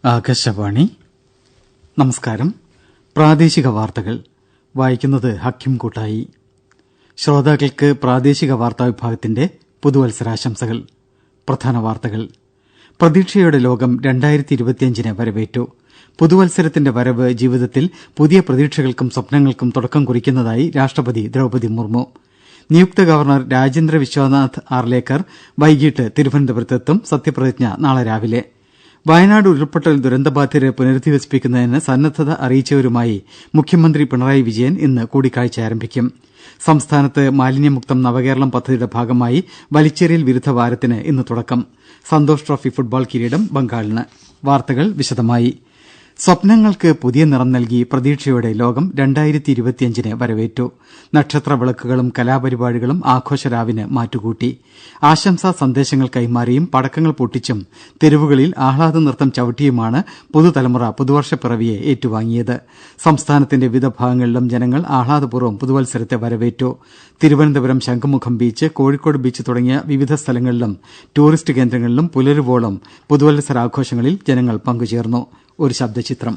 ആകാശവാണി. നമസ്കാരം. പ്രാദേശിക വാർത്തകൾ വായിക്കുന്നത് ഹക്കിം കൂട്ടായി. ശ്രോതാക്കൾക്ക് പ്രാദേശിക വാർത്താ വിഭാഗത്തിന്റെ പുതുവത്സരാശംസകൾ. പ്രധാന വാർത്തകൾ. പ്രതീക്ഷയുടെ ലോകം 2025 വരവേറ്റു. പുതുവത്സരത്തിന്റെ വരവ് ജീവിതത്തിൽ പുതിയ പ്രതീക്ഷകൾക്കും സ്വപ്നങ്ങൾക്കും തുടക്കം കുറിക്കുന്നതായി രാഷ്ട്രപതി ദ്രൌപദി മുർമു. നിയുക്ത ഗവർണർ രാജേന്ദ്ര വിശ്വനാഥ് ആർലേക്കർ വൈകിട്ട് തിരുവനന്തപുരത്തെത്തും. സത്യപ്രതിജ്ഞ നാളെ രാവിലെ. വയനാട് ഉരുൾപൊട്ടൽ ദുരന്തബാധിതരെ പുനരധിവസിപ്പിക്കുന്നതിന് സന്നദ്ധത അറിയിച്ചവരുമായി മുഖ്യമന്ത്രി പിണറായി വിജയൻ ഇന്ന് കൂടിക്കാഴ്ച ആരംഭിക്കും. സംസ്ഥാനത്ത് മാലിന്യമുക്തം നവകേരളം പദ്ധതിയുടെ ഭാഗമായി വലിച്ചെറിയൽ വിരുദ്ധ വാരത്തിന് ഇന്ന് തുടക്കം. സന്തോഷ് ട്രോഫി ഫുട്ബോൾ കിരീടം ബംഗാളിന്. വാർത്തകൾ വിശദമായി. സ്വപ്നങ്ങൾക്ക് പുതിയ നിറം നൽകി പ്രതീക്ഷയോടെ ലോകം 2025 വരവേറ്റു. നക്ഷത്ര വിളക്കുകളും കലാപരിപാടികളും ആഘോഷരാവിന് മാറ്റുകൂട്ടി. ആശംസാ സന്ദേശങ്ങൾ കൈമാറിയും പടക്കങ്ങൾ പൊട്ടിച്ചും തെരുവുകളിൽ ആഹ്ലാദ നൃത്തം ചവിട്ടിയുമാണ് പുതുതലമുറ പുതുവർഷപ്പിറവിയെ ഏറ്റുവാങ്ങിയത്. സംസ്ഥാനത്തിന്റെ വിവിധ ഭാഗങ്ങളിലും ജനങ്ങൾ ആഹ്ലാദപൂർവ്വം പുതുവത്സരത്തെ വരവേറ്റു. തിരുവനന്തപുരം ശംഖുമുഖം ബീച്ച്, കോഴിക്കോട് ബീച്ച് തുടങ്ങിയ വിവിധ സ്ഥലങ്ങളിലും ടൂറിസ്റ്റ് കേന്ദ്രങ്ങളിലും പുലരുവോളം പുതുവത്സരാഘോഷങ്ങളിൽ ജനങ്ങൾ പങ്കുചേർന്നു. ഒരു ശബ്ദചിത്രം.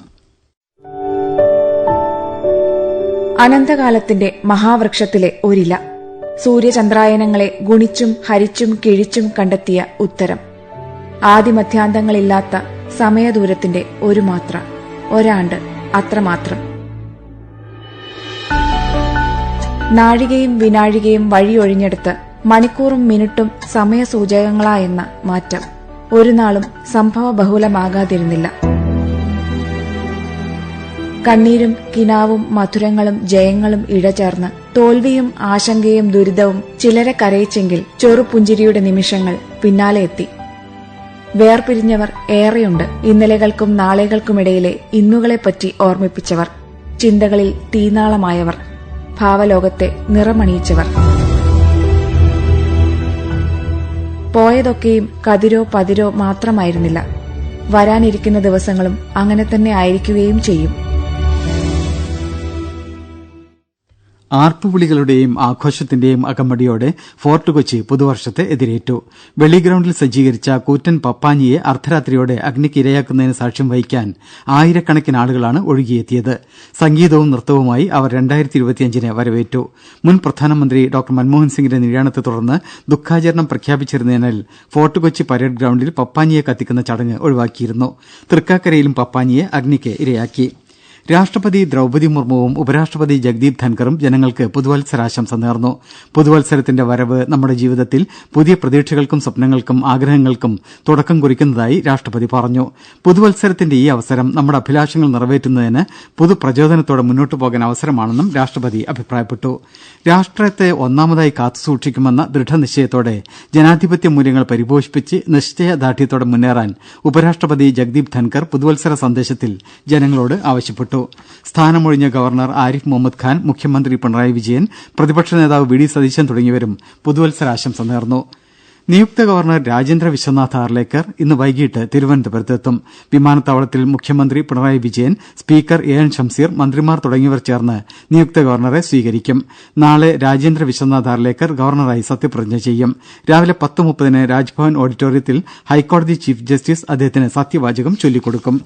അനന്തകാലത്തിന്റെ മഹാവൃക്ഷത്തിലെ ഒരില. സൂര്യചന്ദ്രായനങ്ങളെ ഗുണിച്ചും ഹരിച്ചും കിഴിച്ചും കണ്ടെത്തിയ ഉത്തരം. ആദിമധ്യാന്തങ്ങളില്ലാത്ത സമയദൂരത്തിന്റെ ഒരു മാത്ര, ഒരാണ്ട്, അത്രമാത്രം. നാഴികയും വിനാഴികയും വഴിയൊഴിഞ്ഞെടുത്ത് മണിക്കൂറും മിനിറ്റും സമയസൂചകങ്ങളായെന്ന മാറ്റം ഒരു നാളും സംഭവബഹുലമാകാതിരുന്നില്ല. കണ്ണീരും കിനാവും മധുരങ്ങളും ജയങ്ങളും ഇഴചേർന്ന് തോൽവിയും ആശങ്കയും ദുരിതവും ചിലരെ കരയിച്ചെങ്കിൽ ചെറുപുഞ്ചിരിയുടെ നിമിഷങ്ങൾ പിന്നാലെ എത്തി. വേർപിരിഞ്ഞവർ ഏറെയുണ്ട്. ഇന്നലെകൾക്കും നാളെകൾക്കുമിടയിലെ ഇന്നുകളെപ്പറ്റി ഓർമ്മിപ്പിച്ചവർ, ചിന്തകളിൽ തീനാളമായവർ, ഭാവലോകത്തെ നിറമണിയിച്ചവർ. പോയതൊക്കെയും കതിരോ പതിരോ മാത്രമായിരുന്നില്ല. വരാനിരിക്കുന്ന ദിവസങ്ങളും അങ്ങനെ തന്നെ ആയിരിക്കുകയും ചെയ്യും. ആർപ്പുവിളികളുടെയും ആഘോഷത്തിന്റെയും അകമ്പടിയോടെ ഫോർട്ട് കൊച്ചി പുതുവർഷത്തെ എതിരേറ്റു. വെള്ളിഗ്രൌണ്ടിൽ സജ്ജീകരിച്ച കൂറ്റൻ പപ്പാഞ്ഞിയെ അർദ്ധരാത്രിയോടെ അഗ്നിക്ക് ഇരയാക്കുന്നതിന് സാക്ഷ്യം വഹിക്കാൻ ആയിരക്കണക്കിന് ആളുകളാണ് ഒഴുകിയെത്തിയത്. സംഗീതവും നൃത്തവുമായി അവർ 2025 വരവേറ്റു. മുൻ പ്രധാനമന്ത്രി ഡോക്ടർ മൻമോഹൻ സിംഗിന്റെ നിര്യാണത്തെ തുടർന്ന് ദുഃഖാചരണം പ്രഖ്യാപിച്ചിരുന്നതിനാൽ ഫോർട്ട് കൊച്ചി പരേഡ് ഗ്രൌണ്ടിൽ പപ്പാഞ്ഞിയെ കത്തിക്കുന്ന ചടങ്ങ് ഒഴിവാക്കിയിരുന്നു. തൃക്കാക്കരയിലും പപ്പാഞ്ഞിയെ അഗ്നിക്ക് ഇരയാക്കി. രാഷ്ട്രപതി ദ്രൌപദി മുർമുവും ഉപരാഷ്ട്രപതി ജഗ്ദീപ് ധൻഖറും ജനങ്ങൾക്ക് പുതുവത്സരാശംസ നേർന്നു. പുതുവത്സരത്തിന്റെ വരവ് നമ്മുടെ ജീവിതത്തിൽ പുതിയ പ്രതീക്ഷകൾക്കും സ്വപ്നങ്ങൾക്കും ആഗ്രഹങ്ങൾക്കും തുടക്കം കുറിക്കുന്നതായി രാഷ്ട്രപതി പറഞ്ഞു. പുതുവത്സരത്തിന്റെ ഈ അവസരം നമ്മുടെ അഭിലാഷങ്ങൾ നിറവേറ്റുന്നതിന് പുതുപ്രചോദനത്തോടെ മുന്നോട്ടു പോകാൻ അവസരമാണെന്നും രാഷ്ട്രപതി അഭിപ്രായപ്പെട്ടു. രാഷ്ട്രത്തെ ഒന്നാമതായി കാത്തുസൂക്ഷിക്കുമെന്ന ദൃഢനിശ്ചയത്തോടെ ജനാധിപത്യ മൂല്യങ്ങൾ പരിപോഷിപ്പിച്ച് നിശ്ചയദാർഢ്യത്തോടെ മുന്നേറാൻ ഉപരാഷ്ട്രപതി ജഗ്ദീപ് ധൻഖർ പുതുവത്സര സന്ദേശത്തിൽ ജനങ്ങളോട് ആവശ്യപ്പെട്ടു. സ്ഥാനമൊഴിഞ്ഞ ഗവർണർ ആരിഫ് മുഹമ്മദ് ഖാൻ, മുഖ്യമന്ത്രി പിണറായി വിജയൻ, പ്രതിപക്ഷ നേതാവ് വി ഡി സതീശൻ തുടങ്ങിയവരും പുതുവത്സരാശംസ നേർന്നു. നിയുക്ത ഗവർണർ രാജേന്ദ്ര വിശ്വനാഥ് ആർലേക്കർ ഇന്ന് വൈകിട്ട് തിരുവനന്തപുരത്തെത്തും. വിമാനത്താവളത്തിൽ മുഖ്യമന്ത്രി Pinarayi Vijayan, speaker A N Shamseer, മന്ത്രിമാർ തുടങ്ങിയവർ ചേർന്ന് നിയുക്ത ഗവർണറെ സ്വീകരിക്കും. നാളെ രാജേന്ദ്ര വിശ്വനാഥ് ആർലേക്കർ ഗവർണറായി സത്യപ്രതിജ്ഞ ചെയ്യും. രാവിലെ 10:30 രാജ്ഭവൻ ഓഡിറ്റോറിയത്തിൽ ഹൈക്കോടതി ചീഫ് ജസ്റ്റിസ് അദ്ദേഹത്തിന് സത്യവാചകം ചൊല്ലിക്കൊടുക്കും.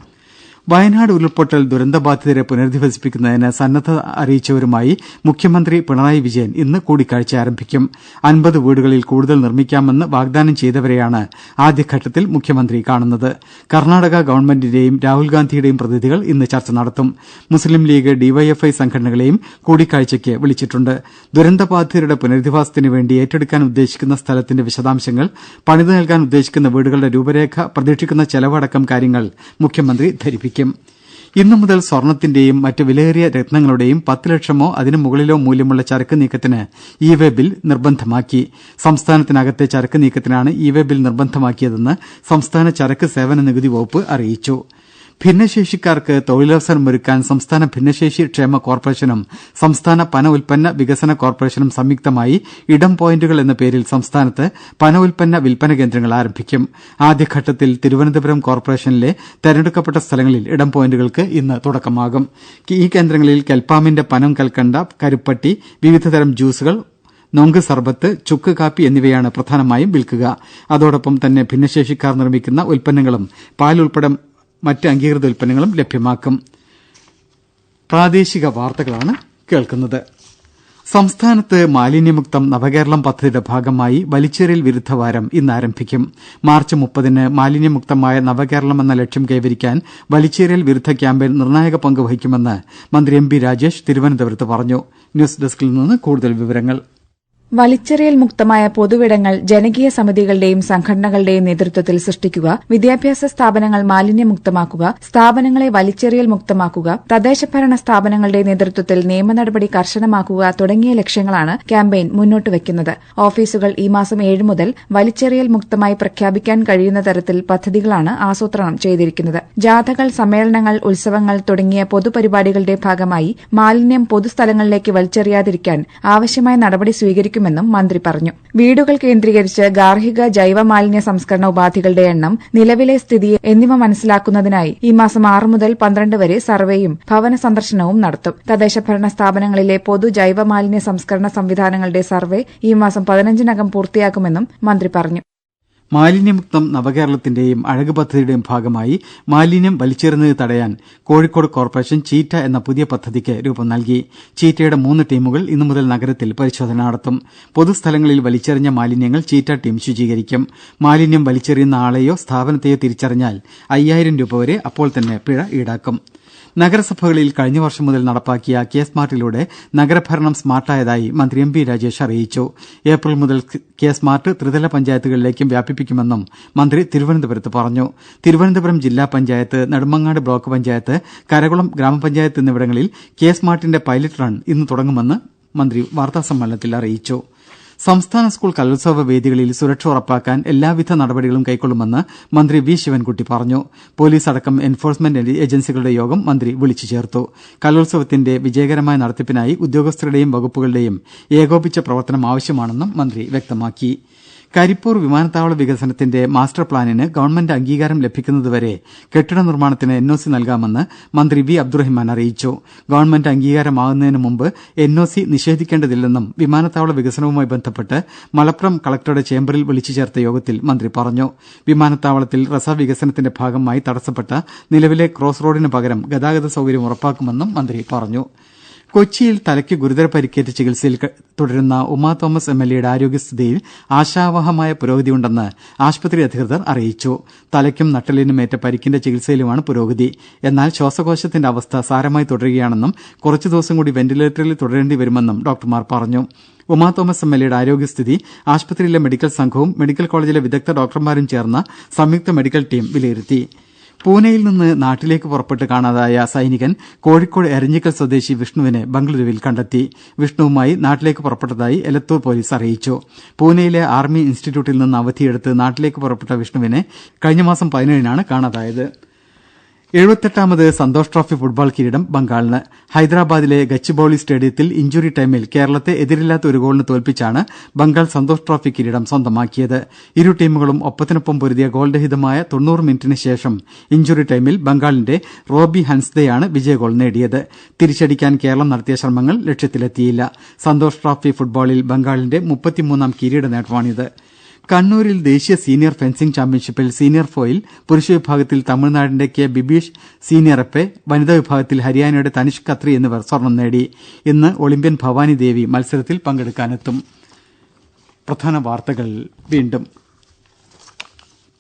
വയനാട് ഉരുൾപൊട്ടൽ ദുരന്തബാധിതരെ പുനരധിവസിപ്പിക്കുന്നതിന് സന്നദ്ധത അറിയിച്ചവരുമായി മുഖ്യമന്ത്രി പിണറായി വിജയൻ ഇന്ന് കൂടിക്കാഴ്ച ആരംഭിക്കും. 50 വീടുകളിൽ കൂടുതൽ നിർമ്മിക്കാമെന്ന് വാഗ്ദാനം ചെയ്തവരെയാണ് ആദ്യഘട്ടത്തിൽ മുഖ്യമന്ത്രി കാണുന്നത്. കർണാടക ഗവൺമെന്റിന്റെയും രാഹുൽ ഗാന്ധിയുടെയും പ്രതിനിധികൾ ഇന്ന് ചർച്ച നടത്തും. മുസ്ലിം ലീഗ്, ഡിവൈഎഫ്ഐ സംഘടനകളെയും കൂടിക്കാഴ്ചയ്ക്ക് വിളിച്ചിട്ടുണ്ട്. ദുരന്തബാധിതരുടെ പുനരധിവാസത്തിനു വേണ്ടി ഏറ്റെടുക്കാൻ ഉദ്ദേശിക്കുന്ന സ്ഥലത്തിന്റെ വിശദാംശങ്ങൾ, പണിതു നൽകാൻ ഉദ്ദേശിക്കുന്ന വീടുകളുടെ രൂപരേഖ, പ്രതീക്ഷിക്കുന്ന ചെലവടക്കം കാര്യങ്ങൾ മുഖ്യമന്ത്രി ധരിപ്പിക്കും. ഇന്നു മുതൽ സ്വർണത്തിന്റെയും മറ്റ് വിലയേറിയ രത്നങ്ങളുടെയും 10 ലക്ഷമോ അതിനു മുകളിലോ മൂല്യമുള്ള ചരക്ക് നീക്കത്തിന് ഇ-വേ ബിൽ നിർബന്ധമാക്കി. സംസ്ഥാനത്തിനകത്തെ ചരക്ക് നീക്കത്തിനാണ് ഇ-വേ ബിൽ നിർബന്ധമാക്കിയതെന്ന് സംസ്ഥാന ചരക്ക് സേവന നികുതി വകുപ്പ് അറിയിച്ചു. ഭിന്നശേഷിക്കാർക്ക് തൊഴിലവസരമൊരുക്കാൻ സംസ്ഥാന ഭിന്നശേഷി ക്ഷേമ കോർപ്പറേഷനും സംസ്ഥാന പന ഉൽപ്പന്ന വികസന കോർപ്പറേഷനും സംയുക്തമായി ഇടം പോയിന്റുകൾ എന്ന പേരിൽ സംസ്ഥാനത്ത് പന ഉൽപ്പന്ന വിൽപ്പന കേന്ദ്രങ്ങൾ ആരംഭിക്കും. ആദ്യഘട്ടത്തിൽ തിരുവനന്തപുരം കോർപ്പറേഷനിലെ തെരഞ്ഞെടുക്കപ്പെട്ട സ്ഥലങ്ങളിൽ ഇടം പോയിന്റുകൾക്ക് ഇന്ന് തുടക്കമാകും. ഈ കേന്ദ്രങ്ങളിൽ കെൽപ്പാമിന്റെ പനം കൽക്കണ്ട, കരുപ്പട്ടി, വിവിധതരം ജ്യൂസുകൾ, നൊങ്ക് സർബത്ത്, ചുക്ക് കാപ്പി എന്നിവയാണ് പ്രധാനമായും വിൽക്കുക. അതോടൊപ്പം തന്നെ ഭിന്നശേഷിക്കാർ നിർമ്മിക്കുന്ന ഉൽപ്പന്നങ്ങളും പാൽ ഉൾപ്പെടെ മറ്റ് അംഗീകൃത ഉൽപ്പന്നങ്ങളും ലഭ്യമാക്കും. പ്രാദേശിക വാർത്തകളാണ് കേൾക്കുന്നത്. സംസ്ഥാനത്ത് മാലിന്യമുക്തം നവകേരളം പദ്ധതിയുടെ ഭാഗമായി വലിച്ചെറിയൽ വിരുദ്ധ വാരം ഇന്ന് ആരംഭിക്കും. മാർച്ച് 30-ന് മാലിന്യമുക്തമായ നവകേരളം എന്ന ലക്ഷ്യം കൈവരിക്കാൻ വലിച്ചെറിയൽ വിരുദ്ധ ക്യാമ്പയിൻ നിർണായക പങ്ക് വഹിക്കുമെന്ന് മന്ത്രി എം.പി. രാജേഷ് തിരുവനന്തപുരത്ത് പറഞ്ഞു. ന്യൂസ് ഡെസ്കിൽ നിന്ന് കൂടുതൽ വിവരങ്ങൾ. വലിച്ചെറിയൽ മുക്തമായ പൊതുവിടങ്ങൾ ജനകീയ സമിതികളുടെയും സംഘടനകളുടെയും നേതൃത്വത്തിൽ സൃഷ്ടിക്കുക, വിദ്യാഭ്യാസ സ്ഥാപനങ്ങൾ മാലിന്യമുക്തമാക്കുക, സ്ഥാപനങ്ങളെ വലിച്ചെറിയൽ മുക്തമാക്കുക, തദ്ദേശഭരണ സ്ഥാപനങ്ങളുടെ നേതൃത്വത്തിൽ നിയമ നടപടി കർശനമാക്കുക തുടങ്ങിയ ലക്ഷ്യങ്ങളാണ് ക്യാമ്പയിൻ മുന്നോട്ട് വയ്ക്കുന്നത്. ഓഫീസുകൾ ഈ മാസം 7 മുതൽ വലിച്ചെറിയൽ മുക്തമായി പ്രഖ്യാപിക്കാൻ കഴിയുന്ന തരത്തിൽ പദ്ധതികളാണ് ആസൂത്രണം ചെയ്തിരിക്കുന്നത്. ജാഥകൾ, സമ്മേളനങ്ങൾ, ഉത്സവങ്ങൾ തുടങ്ങിയ പൊതുപരിപാടികളുടെ ഭാഗമായി മാലിന്യം പൊതുസ്ഥലങ്ങളിലേക്ക് വലിച്ചെറിയാതിരിക്കാൻ ആവശ്യമായ നടപടി സ്വീകരിക്കും ും മന്ത്രി പറഞ്ഞു. വീടുകൾ കേന്ദ്രീകരിച്ച് ഗാർഹിക ജൈവ മാലിന്യ സംസ്കരണ ഉപാധികളുടെ എണ്ണം, നിലവിലെ സ്ഥിതി എന്നിവ മനസ്സിലാക്കുന്നതിനായി ഈ മാസം 6 മുതൽ 12 വരെ സർവേയും ഭവന സന്ദർശനവും നടത്തും. തദ്ദേശഭരണ സ്ഥാപനങ്ങളിലെ പൊതു ജൈവ മാലിന്യ സംസ്കരണ സംവിധാനങ്ങളുടെ സർവേ ഈ മാസം 15-നകം പൂർത്തിയാക്കുമെന്നും മന്ത്രി പറഞ്ഞു. മാലിന്യമുക്തം നവകേരളത്തിന്റെയും അഴക് പദ്ധതിയുടെയും ഭാഗമായി മാലിന്യം വലിച്ചെറിയുന്നത് തടയാൻ കോഴിക്കോട് കോർപ്പറേഷൻ ചീറ്റ എന്ന പുതിയ പദ്ധതിക്ക് രൂപം നൽകി. ചീറ്റയുടെ 3 ടീമുകൾ ഇന്നു മുതൽ നഗരത്തിൽ പരിശോധന നടത്തും. പൊതുസ്ഥലങ്ങളിൽ വലിച്ചെറിഞ്ഞ മാലിന്യങ്ങൾ ചീറ്റ ടീം ശുചീകരിക്കും. മാലിന്യം വലിച്ചെറിയുന്ന ആളെയോ സ്ഥാപനത്തെയോ തിരിച്ചറിഞ്ഞാൽ 5000 രൂപ വരെ അപ്പോൾ തന്നെ പിഴ ഈടാക്കും. നഗരസഭകളിൽ കഴിഞ്ഞ വർഷം മുതൽ നടപ്പാക്കിയ കെ സ്മാർട്ടിലൂടെ നഗരഭരണം സ്മാർട്ടായതായി മന്ത്രി എം.പി. രാജേഷ് അറിയിച്ചു. ഏപ്രിൽ മുതൽ കെ സ്മാർട്ട് ത്രിതല പഞ്ചായത്തുകളിലേക്കും വ്യാപിപ്പിക്കുമെന്നും മന്ത്രി തിരുവനന്തപുരത്ത് പറഞ്ഞു. തിരുവനന്തപുരം ജില്ലാ പഞ്ചായത്ത്, നെടുമങ്ങാട് ബ്ലോക്ക് പഞ്ചായത്ത്, കരകുളം ഗ്രാമപഞ്ചായത്ത് എന്നിവിടങ്ങളിൽ കെ സ്മാർട്ടിന്റെ പൈലറ്റ് റൺ ഇന്ന് തുടങ്ങുമെന്ന് മന്ത്രി വാർത്താസമ്മേളനത്തിൽ അറിയിച്ചു. സംസ്ഥാന സ്കൂൾ കലോത്സവ വേദികളിൽ സുരക്ഷ ഉറപ്പാക്കാൻ എല്ലാവിധ നടപടികളും കൈക്കൊള്ളുമെന്ന് മന്ത്രി വി. ശിവൻകുട്ടി പറഞ്ഞു. പോലീസ് അടക്കം എൻഫോഴ്സ്മെന്റ് ഏജൻസികളുടെ യോഗം മന്ത്രി വിളിച്ചു ചേർത്തു. കലോത്സവത്തിന്റെ വിജയകരമായ നടത്തിപ്പിനായി ഉദ്യോഗസ്ഥരുടെയും വകുപ്പുകളുടെയും ഏകോപിച്ച പ്രവർത്തനം ആവശ്യമാണെന്നും മന്ത്രി വ്യക്തമാക്കി. കരിപ്പൂർ വിമാനത്താവള വികസനത്തിന്റെ മാസ്റ്റർ പ്ലാനിന് ഗവൺമെന്റ് അംഗീകാരം ലഭിക്കുന്നതുവരെ കെട്ടിട നിർമ്മാണത്തിന് എൻഒസി നൽകാമെന്ന് മന്ത്രി വി. അബ്ദുറഹിമാൻ അറിയിച്ചു. ഗവൺമെന്റ് അംഗീകാരമാകുന്നതിന് മുമ്പ് എൻഒസി നിഷേധിക്കേണ്ടതില്ലെന്നും വിമാനത്താവള വികസനവുമായി ബന്ധപ്പെട്ട് മലപ്പുറം കളക്ടറുടെ ചേംബറിൽ വിളിച്ചു ചേർത്ത യോഗത്തിൽ മന്ത്രി പറഞ്ഞു. വിമാനത്താവളത്തിൽ റസ വികസനത്തിന്റെ ഭാഗമായി തടസ്സപ്പെട്ട നിലവിലെ ക്രോസ് റോഡിന് പകരം ഗതാഗത സൌകര്യം ഉറപ്പാക്കുമെന്നും മന്ത്രി പറഞ്ഞു. കൊച്ചിയിൽ തലയ്ക്ക് ഗുരുതര പരിക്കേറ്റ് ചികിത്സയിൽ തുടരുന്ന ഉമാ തോമസ് എംഎൽഎയുടെ ആരോഗ്യസ്ഥിതിയിൽ ആശാവഹമായ പുരോഗതിയുണ്ടെന്ന് ആശുപത്രി അധികൃതർ അറിയിച്ചു. തലയ്ക്കും നട്ടെല്ലിനുമേറ്റ പരിക്കിന്റെ ചികിത്സയിലുമാണ് പുരോഗതി. എന്നാൽ ശ്വാസകോശത്തിന്റെ അവസ്ഥ സാരമായി തുടരുകയാണെന്നും കുറച്ചു ദിവസം കൂടി വെന്റിലേറ്ററിൽ തുടരേണ്ടി വരുമെന്നും ഡോക്ടർമാർ പറഞ്ഞു. ഉമാ തോമസ് എംഎൽഎയുടെ ആരോഗ്യസ്ഥിതി ആശുപത്രിയിലെ മെഡിക്കൽ സംഘവും മെഡിക്കൽ കോളേജിലെ വിദഗ്ധ ഡോക്ടർമാരും ചേർന്ന സംയുക്ത മെഡിക്കൽ ടീം വിലയിരുത്തി. പൂനെയിൽ നിന്ന് നാട്ടിലേക്ക് പുറപ്പെട്ട് കാണാതായ സൈനികൻ കോഴിക്കോട് എരഞ്ഞിക്കൽ സ്വദേശി വിഷ്ണുവിനെ ബംഗളൂരുവിൽ കണ്ടെത്തി. വിഷ്ണുവുമായി നാട്ടിലേക്ക് പുറപ്പെട്ടതായി എലത്തൂർ പോലീസ് അറിയിച്ചു. പൂനെയിലെ ആർമി ഇൻസ്റ്റിറ്റ്യൂട്ടിൽ നിന്ന് അവധിയെടുത്ത് നാട്ടിലേക്ക് പുറപ്പെട്ട വിഷ്ണുവിനെ കഴിഞ്ഞ മാസം 17-നാണ് കാണാതായത്. 78ാമത് സന്തോഷ് ട്രോഫി ഫുട്ബോൾ കിരീടം ബംഗാളിന്. ഹൈദരാബാദിലെ ഗച്ചിബൌളി സ്റ്റേഡിയത്തിൽ ഇഞ്ചുറി ടൈമിൽ കേരളത്തെ എതിരില്ലാത്ത ഒരു ഗോളിന് തോൽപ്പിച്ചാണ് ബംഗാൾ സന്തോഷ് ട്രോഫി കിരീടം സ്വന്തമാക്കിയത്. ഇരു ടീമുകളും ഒപ്പത്തിനൊപ്പം പൊരുതിയ ഗോൾരഹിതമായ 90 മിനിറ്റിന് ശേഷം ഇഞ്ചുറി ടൈമിൽ ബംഗാളിന്റെ റോബി ഹൻസ്ദയാണ് വിജയഗോൾ നേടിയത്. തിരിച്ചടിക്കാൻ കേരളം നടത്തിയ ശ്രമങ്ങൾ ലക്ഷ്യത്തിലെത്തിയില്ല. സന്തോഷ് ട്രോഫി ഫുട്ബോളിൽ ബംഗാളിന്റെ 33ാം കിരീട നേട്ടമാണിത്. കണ്ണൂരിൽ ദേശീയ സീനിയർ ഫെൻസിംഗ് ചാമ്പ്യൻഷിപ്പിൽ സീനിയർ ഫോയിൽ പുരുഷ വിഭാഗത്തിൽ തമിഴ്നാടിന്റെ കെ ബിബീഷ് സീനിയറപ്പെ, വനിതാ വിഭാഗത്തിൽ ഹരിയാനയുടെ തനിഷ് ഖത്രി എന്നിവർ സ്വർണം നേടി. ഇന്ന് ഒളിമ്പ്യൻ ഭവാനി ദേവി മത്സരത്തിൽ പങ്കെടുക്കാനെത്തും. പ്രധാന വാർത്തകൾ വീണ്ടും.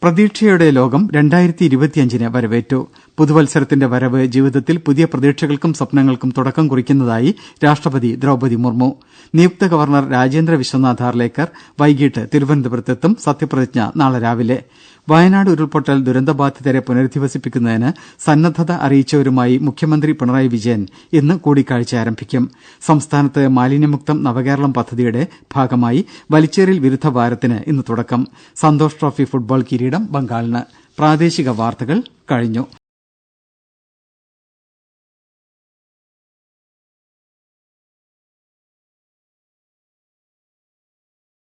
പ്രതീക്ഷയുടെ ലോകം 2025-നെ വരവേറ്റു. പുതുവത്സരത്തിന്റെ വരവ് ജീവിതത്തിൽ പുതിയ പ്രതീക്ഷകൾക്കും സ്വപ്നങ്ങൾക്കും തുടക്കം കുറിക്കുന്നതായി രാഷ്ട്രപതി ദ്രൌപദി മുർമു. നിയുക്ത ഗവർണർ രാജേന്ദ്ര വിശ്വനാഥ് ആർലേക്കർ വൈകിട്ട് തിരുവനന്തപുരത്തെത്തും. സത്യപ്രതിജ്ഞ നാളെ രാവിലെ. വയനാട് ഉരുൾപൊട്ടൽ ദുരന്തബാധിതരെ പുനരധിവസിപ്പിക്കുന്നതിന് സന്നദ്ധത അറിയിച്ചവരുമായി മുഖ്യമന്ത്രി പിണറായി വിജയൻ ഇന്ന് കൂടിക്കാഴ്ച ആരംഭിക്കും. സംസ്ഥാനത്ത് മാലിന്യമുക്തം നവകേരളം പദ്ധതിയുടെ ഭാഗമായി വലിച്ചെറിയൽ വിരുദ്ധ വാരത്തിന് ഇന്ന് തുടക്കം. സന്തോഷ് ട്രോഫി ഫുട്ബോൾ കിരീടം ബംഗാളിന്. പ്രാദേശിക വാർത്തകൾ കഴിഞ്ഞു.